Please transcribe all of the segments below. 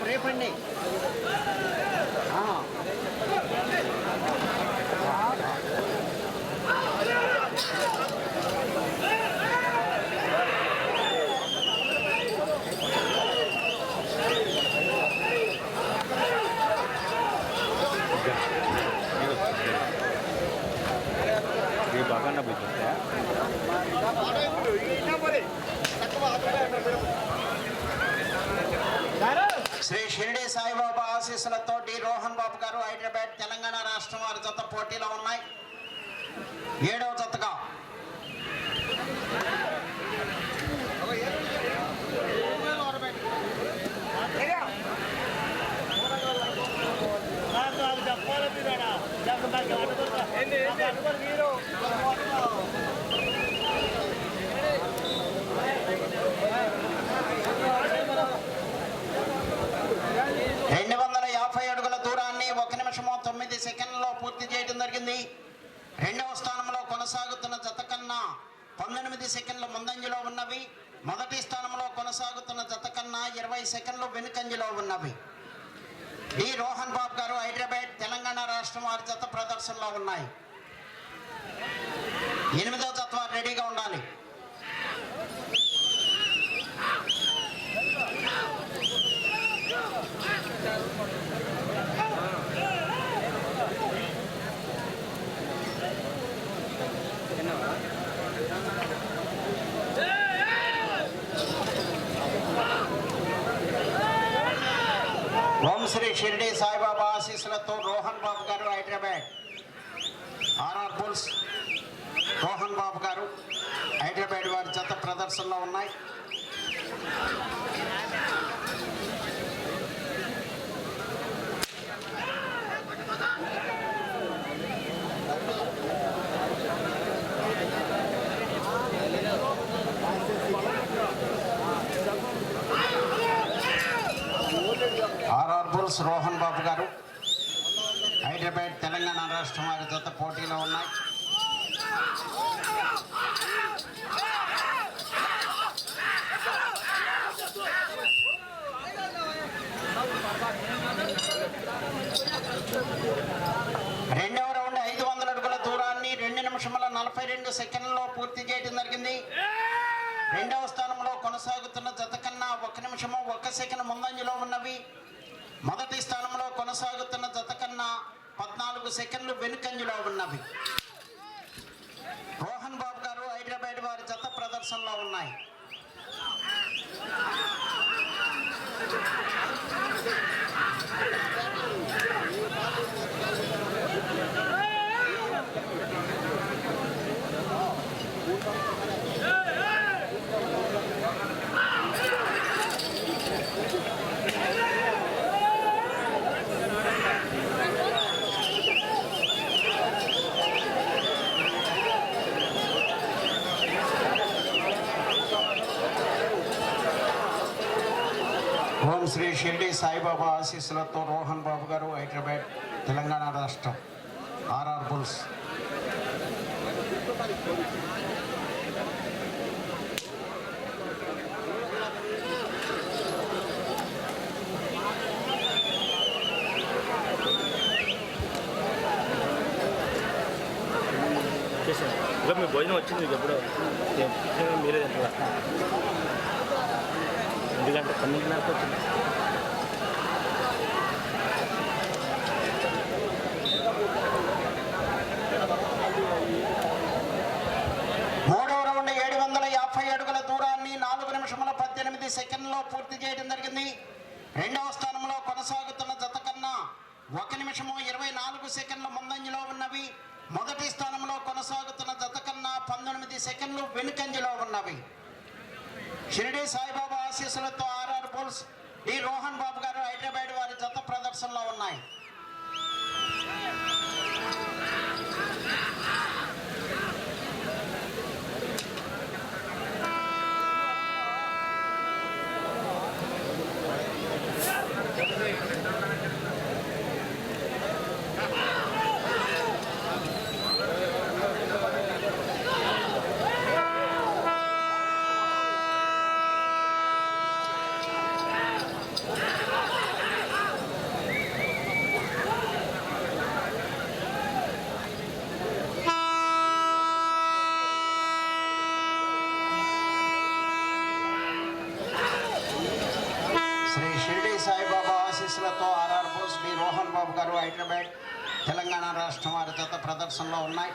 రేపండి బాగా పోయి శ్రీ షిరిడి సాయిబాబా ఆశీస్సులతో డి రోహన్ బాబు గారు హైదరాబాద్ తెలంగాణ రాష్ట్రం వారి జత పోటీలో ఉన్నాయి. 7వ జతగా మీరు 250 అడుగుల దూరాన్ని 1 నిమిషము 9 సెకండ్లలో పూర్తి చేయడం జరిగింది. 2వ స్థానంలో కొనసాగుతున్న జత కన్నా 19 సెకండ్లు ముందంజలో ఉన్నవి. మొదటి స్థానంలో కొనసాగుతున్న జత కన్నా 20 సెకండ్లు వెనుకంజలో ఉన్నవి. డి రోహన్ బాబు గారు హైదరాబాద్ తెలంగాణ రాష్ట్రం వారి జత ప్రదర్శనలో ఉన్నాయి. 8వ జత వారు రెడీగా ఉండాలి. ఓం శ్రీ షిరిడి సాయిబాబా ఆశీస్సులతో రోహన్ బాబు గారు హైదరాబాద్ ఆర్ఆర్ బుల్స్ రోహన్ బాబు గారు హైదరాబాద్ వారి జత ప్రదర్శనలో ఉన్నాయి. ఆర్ఆర్ బుల్స్ రోహన్ బాబు గారు హైదరాబాద్ తెలంగాణ రాష్ట్రం వారి జత పోటీలో ఉన్నాయి. రెండవ రౌండ్ 500 అడుగుల దూరాన్ని 2 నిమిషముల 42 సెకండ్లలో పూర్తి చేయడం జరిగింది. 2వ స్థానంలో కొనసాగుతున్న జత కన్నా 1 నిమిషము 1 సెకండ్ ముందంజలో ఉన్నవి. మొదటి స్థానంలో కొనసాగుతున్న జత కన్నా 14 సెకండ్లు వెనుకంజలో ఉన్నవి. రోహన్ బాబు గారు హైదరాబాద్ వారి జత ప్రదర్శనలో ఉన్నాయి. ఓం శ్రీ షిరిడి సాయిబాబా ఆశీస్సులతో రోహన్ బాబు గారు హైదరాబాద్ తెలంగాణ రాష్ట్రం ఆర్ఆర్ బుల్స్ ఇంకా మీ భోజనం వచ్చింది మీకు ఎప్పుడు మీరే తింటారా? 2 గంటల 12:30 వచ్చింది. మూడవ రౌండ్ 750 అడుగుల దూరాన్ని 4 నిమిషముల 18 సెకండ్లలో పూర్తి చేయడం జరిగింది. 2వ స్థానంలో కొనసాగుతున్న జత కన్నా 1 నిమిషము 24 సెకండ్ల ముందంజలో ఉన్నవి. మొదటి స్థానంలో కొనసాగుతున్న జత కన్నా 19 సెకండ్లు వెనుకంజలో ఉన్నవి. షిరిడి సాయిబాబా ఆశీస్సులతో ఆర్ఆర్ బుల్స్ డి రోహన్ బాబు గారు హైదరాబాద్ వారి జత ప్రదర్శనలో ఉన్నాయి. ఆశీస్సులతో ఆర్ఆర్ బోస్ డి రోహన్ బాబు గారు హైదరాబాద్ తెలంగాణ రాష్ట్రం వారి జత ప్రదర్శనలో ఉన్నాయి.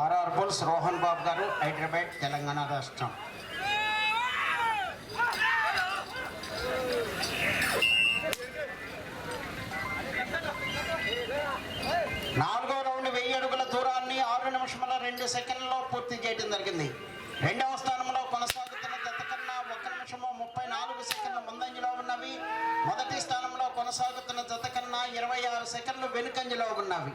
ఆర్ఆర్ బోల్స్ రోహన్ బాబు గారు హైదరాబాద్ తెలంగాణ రాష్ట్రం. నాలుగో రౌండ్ 1000 అడుగుల దూరాన్ని 6 నిమిషముల 2 సెకండ్లలో పూర్తి చేయడం జరిగింది. రెండవ స్థానంలో కొనసాగుతున్న జత కన్నా 1 నిమిషము 34 సెకండ్ల ముందంజలో ఉన్నవి. మొదటి స్థానంలో కొనసాగుతున్న జత కన్నా 26 సెకండ్లు వెనుకంజలో ఉన్నవి.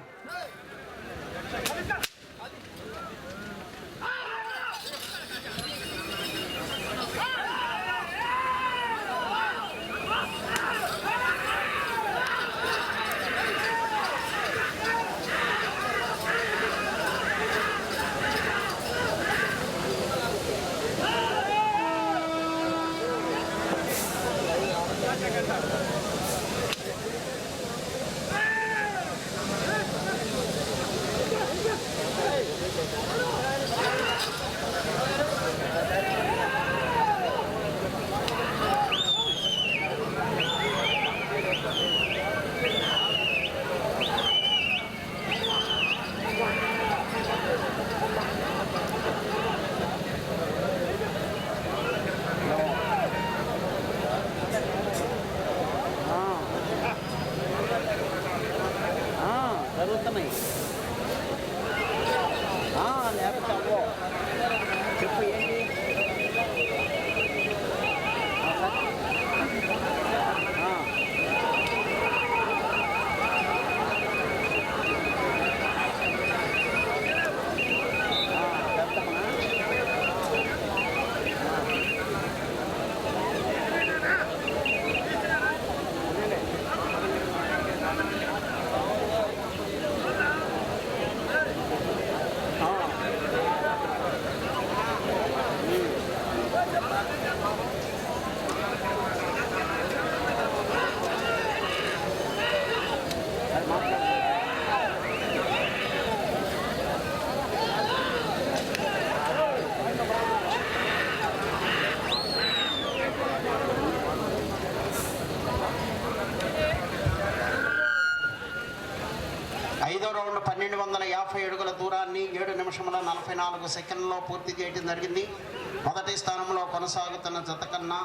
జరుగుతున్నాయి లేకపోతే చెప్పు ఏంటి ఐదో రౌండ్ 1250 అడుగుల దూరాన్ని 7 నిమిషముల 44 సెకండ్లలో పూర్తి చేయడం జరిగింది. మొదటి స్థానంలో కొనసాగుతున్న జత కన్నా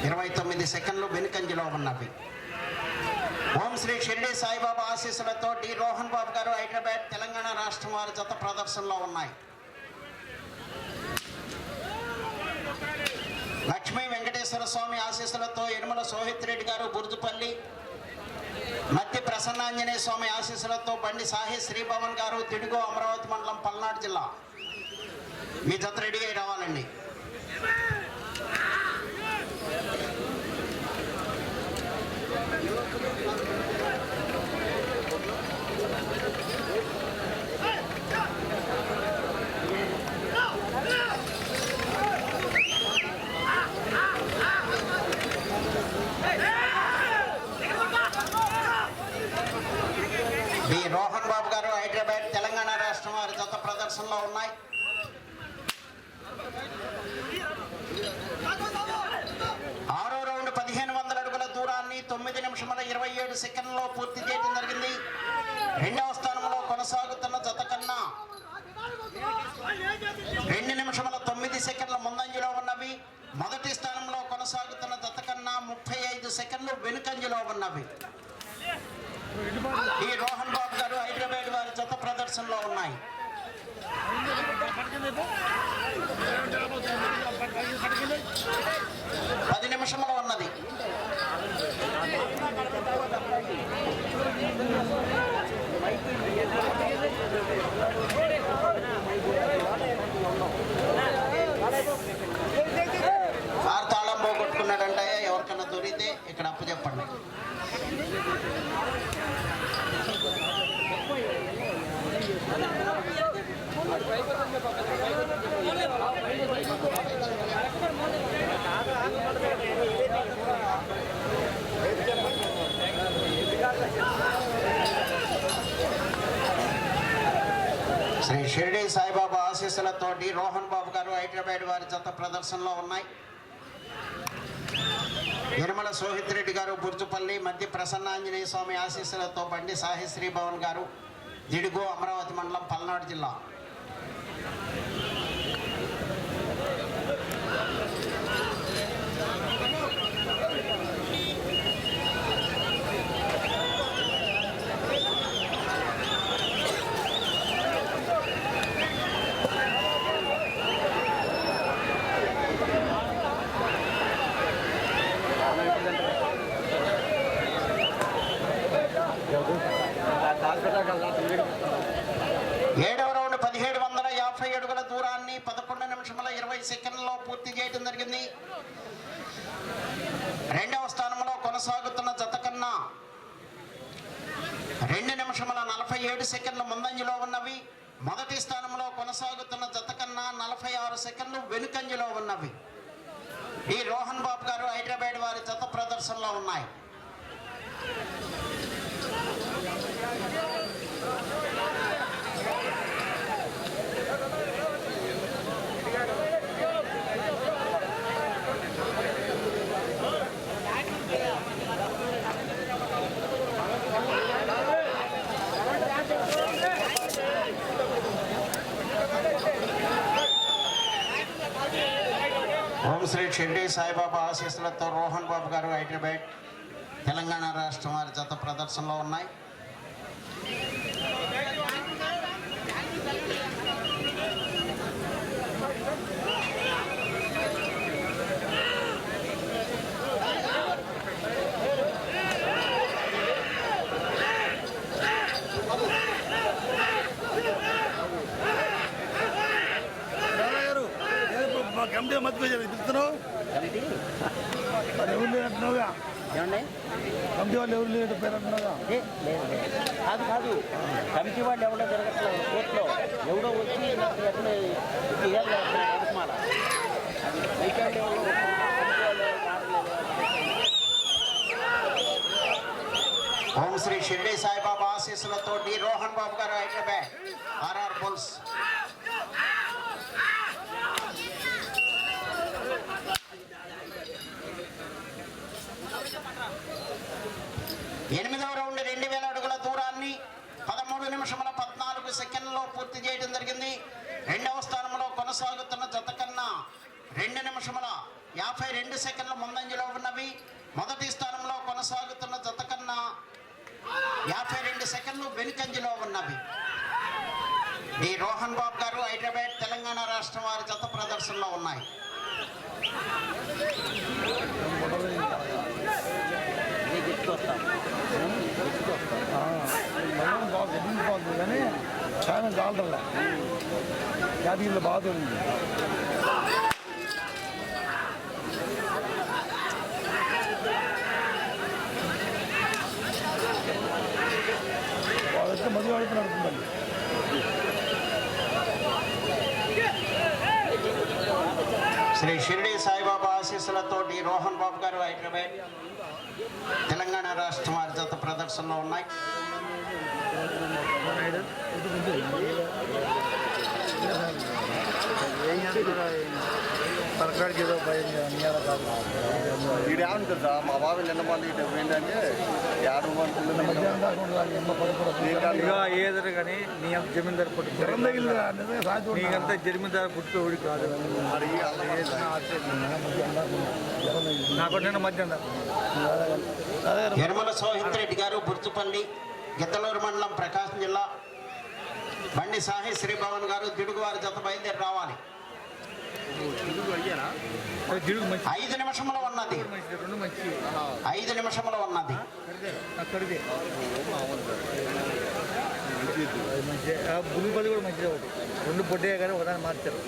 29 సెకండ్లు వెనుకంజలో ఉన్నవి. ఓం శ్రీ షిర్డీ సాయిబాబా ఆశీస్సులతో డి రోహన్ బాబు గారు హైదరాబాద్ తెలంగాణ రాష్ట్రం వారి జత ప్రదర్శనలో ఉన్నాయి. లక్ష్మీ వెంకటేశ్వర స్వామి ఆశీస్సులతో యనమల సోహిత్ రెడ్డి గారు బుర్జుపల్లి, మధ్య ప్రసన్నాంజనేయ స్వామి ఆశీస్సులతో బండి సాహి శ్రీభవన్ గారు తిడుగు అమరావతి మండలం పల్నాడు జిల్లా. మీ జత రెడీ అయి రావాలండి. డి రోహన్ బాబు గారు హైదరాబాద్ తెలంగాణ రాష్ట్రం వారి జత ప్రదర్శనలో ఉన్నాయి. ఆరో రౌండ్ 1500 అడుగుల దూరాన్ని 9 నిమిషముల 27 సెకండ్లలో పూర్తి చేయడం జరిగింది. రెండవ స్థానంలో కొనసాగుతున్న జత కన్నా 2 నిమిషముల 9 సెకండ్ల ముందంజలో ఉన్నవి. మొదటి స్థానంలో కొనసాగుతున్న జత కన్నా 35 సెకండ్లు వెనుకంజలో ఉన్నవి. ఈ రోహన్ బాబు గారు హైదరాబాద్ వారి జత ప్రదర్శనలో ఉన్నాయి. పది నిమిషంలో ఉన్నది. కారు తాళం పోగొట్టుకున్నాడంటే ఎవరికన్నా దొరికితే ఇక్కడ అప్పు చెప్పండి. అయిపోతుంది శ్రీ షిరిడి సాయిబాబా ఆశీస్సులతోటి రోహన్ బాబు గారు హైదరాబాద్ వారి జత ప్రదర్శనలో ఉన్నాయి. నిర్మల సోహిత్ రెడ్డి గారు బుర్జుపల్లి, మధ్య ప్రసన్నాంజనేయ స్వామి ఆశీస్సులతో బండి సాహిశ్రీ భవన్ గారు జిడుగు, అమరావతి మండలం, పల్నాడు జిల్లా. ఏడవ రౌండ్ 1750 అడుగుల దూరాన్ని 11 నిమిషముల 20 సెకండ్లలో పూర్తి చేయడం జరిగింది. రెండవ స్థానంలో కొనసాగుతున్న జత కన్నా 2 నిమిషముల 47 సెకండ్లు ముందంజలో ఉన్నవి. మొదటి స్థానంలో కొనసాగుతున్న జత కన్నా 46 సెకండ్లు వెనుకంజలో ఉన్నవి. ఈ రోహన్ బాబు గారు హైదరాబాద్ వారి జత ప్రదర్శనలో ఉన్నాయి. ఓం శ్రీ షిరిడి సాయిబాబా ఆశీస్సులతో రోహన్ బాబు గారు హైదరాబాద్ తెలంగాణ రాష్ట్రం వారి జత ప్రదర్శనలో ఉన్నాయి. కమిటీ మధ్య పిలుస్తున్నావు ఎవరు లేదంటున్నావుగా, కమిటీ వాళ్ళు ఎవరు లేదు పేరు అంటున్నావుగా. కాదు కాదు, కమిటీ వాళ్ళు ఎవరో జరగట్లేదు కోర్టులో, ఎవడో వచ్చి ఓం శ్రీ షిరిడి సాయిబాబా ఆశీస్సులతో డి రోహన్ బాబు గారు హైదరాబాద్ ఆర్ఆర్ బుల్స్. ఎనిమిదవ రౌండ్ 2000 అడుగుల దూరాన్ని 13 నిమిషముల 14 సెకండ్లలో పూర్తి చేయడం జరిగింది. రెండవ స్థానంలో కొనసాగుతున్న జత కన్నా 2 నిమిషముల 52 సెకండ్ల ముందంజలో ఉన్నవి. మొదటి స్థానంలో కొనసాగుతున్న జత కన్నా 52 సెకండ్లు వెనుకంజలో ఉన్నవి. ఈ రోహన్ బాబు గారు హైదరాబాద్ తెలంగాణ రాష్ట్రం వారి జత ప్రదర్శనలో ఉన్నాయి. మనం బాగా ఎదిగిపోతుంది కానీ చాలా కాలదల్లా జాతీయులు బాధ ఉంది. వాళ్ళైతే మధ్య వాడితే నడుతుందండి. శ్రీ షిరిడి సాయిబాబా ఆశీస్సులతో డి రోహన్ బాబు గారు హైదరాబాద్ తెలంగాణ రాష్ట్రం వారి జత ప్రదర్శనలో ఉన్నాయి. సర్కార్కి ఏదో భయం ఈడేమంటుంది సార్ మా బాబు నిన్న మళ్ళీ ఇటు ఏంటంటే ఏదరు కానీ నీ అంత జమీందారు పుట్టి నీకంతా జమీందారు పుట్టుకోడి కాదు. నాకు నిన్న మధ్యాహ్నం నిర్మల సోహిత్ రెడ్డి గారు బుర్చుపల్లి, గిద్దలూరు మండలం, ప్రకాశం జిల్లా. బండి సాహి శ్రీభవన్ గారు జిడుగు వారి జత బయలుదేరి రావాలి. 5 నిమిషంలో ఉన్నది. 5 నిమిషంలో ఉన్నది. బులుపల్లి కూడా మంచిగా ఒకటి 2 పొట్టే కానీ ఒకదాన్ని మార్చారు.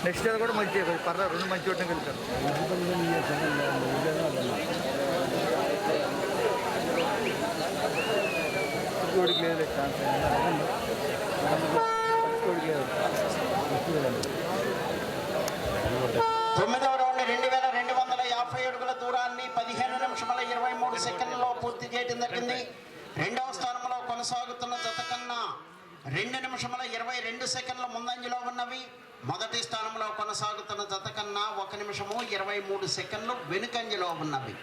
నెక్స్ట్ ఇయర్ కూడా మంచిగా పర్లా 2 మంచి చోట్ల వెళ్తారు. కోడికి లేదు ఛాన్స్. కోడికి లేదు. 9వ రౌండ్ 2250 అడుగుల దూరాన్ని 15 నిమిషముల 23 సెకండ్లలో పూర్తి చేయడం జరిగింది. రెండవ స్థానంలో కొనసాగుతున్న జత కన్నా 2 నిమిషముల 22 సెకండ్ల ముందంజలో ఉన్నవి. మొదటి స్థానంలో కొనసాగుతున్న జత కన్నా 1 నిమిషము 23 సెకండ్లు వెనుకంజలో ఉన్నవి.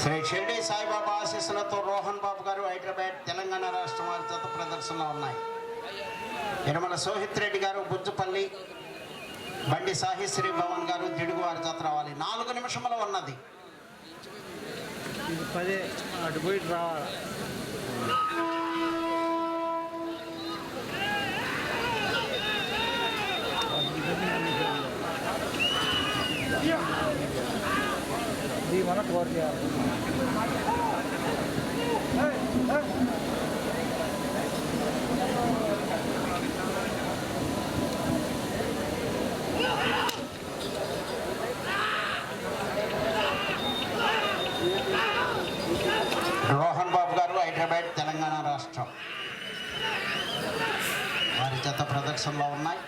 శ్రీ షిర్డీ సాయిబాబా ఆశీస్సులతో రోహన్ బాబు గారు హైదరాబాద్ తెలంగాణ రాష్ట్రం వారి జత ప్రదర్శనలో ఉన్నాయి. యనమల సోహిత్ రెడ్డి గారు బుజ్జుపల్లి, బండి సాహిశ్రీ భవన్ గారు దిడుగు వారి జత రావాలి. 4 నిమిషములు ఉన్నది. ఇది 10 అటు పోయి రావాలి. ఇది మన కోరిక. రోహన్ బాబు గారు హైదరాబాద్ తెలంగాణ రాష్ట్రం వారి జత ప్రదర్శనలో ఉన్నాయి.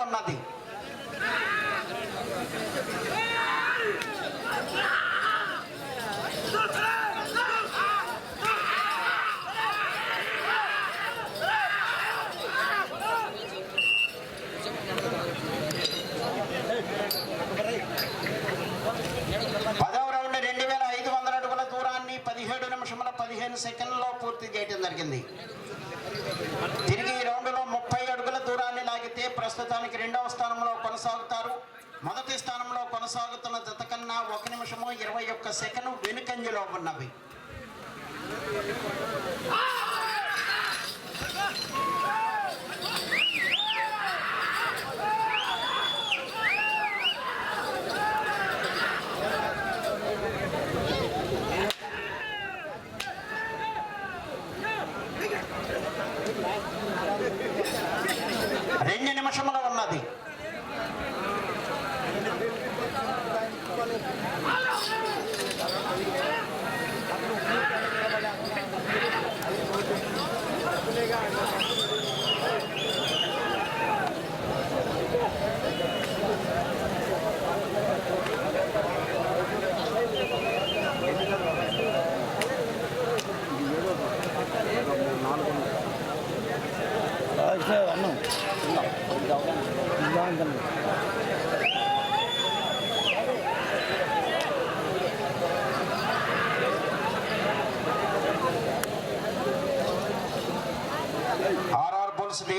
ఉన్నది. సెకండ్లో పూర్తి చేయడం జరిగింది. తిరిగి ఈ రౌండ్లో 30 అడుగుల దూరాన్ని లాగితే ప్రస్తుతానికి రెండవ స్థానంలో కొనసాగుతారు. మొదటి స్థానంలో కొనసాగుతున్న జత కన్నా 1 నిమిషము 21 సెకండ్ వెనుకంజలో ఉన్నవి. ఉన్నది.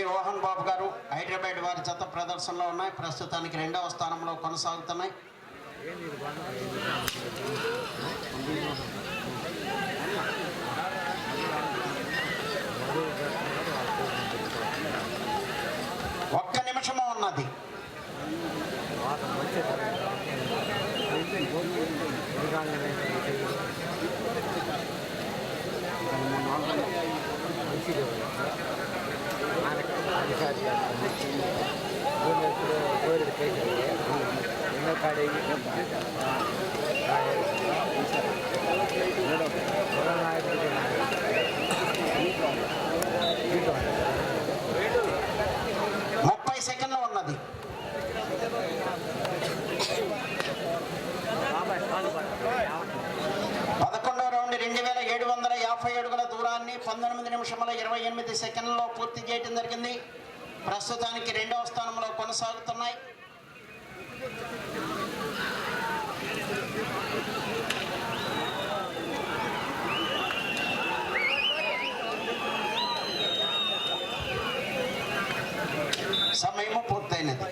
రోహన్ బాబు గారు హైదరాబాద్ వారి జత ప్రదర్శనలో ఉన్నాయి. ప్రస్తుతానికి రెండవ స్థానంలో కొనసాగుతున్నాయి. ఒక్క నిమిషము ఉన్నది. సెకండ్లో ఉన్నది. పదకొండవ రౌండ్ 2750 అడుగుల దూరాన్ని 19 నిమిషముల 28 సెకండ్లలో పూర్తి చేయడం జరిగింది. ప్రస్తుతానికి రెండవ స్థానంలో కొనసాగుతున్నాయి. సమయము పూర్తయినది.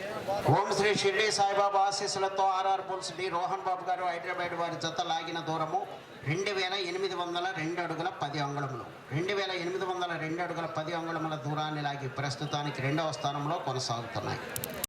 ఓం శ్రీ షిర్డీ సాయిబాబా ఆశీస్సులతో ఆర్ఆర్ బుల్స్ డి రోహన్ బాబు గారు హైదరాబాద్ వారి జత లాగిన దూరము 2802 అడుగుల 10 అంగుళములు. 2802 అడుగుల 10 అంగుళముల దూరాన్ని లాగి ప్రస్తుతానికి రెండవ స్థానంలో కొనసాగుతున్నాయి.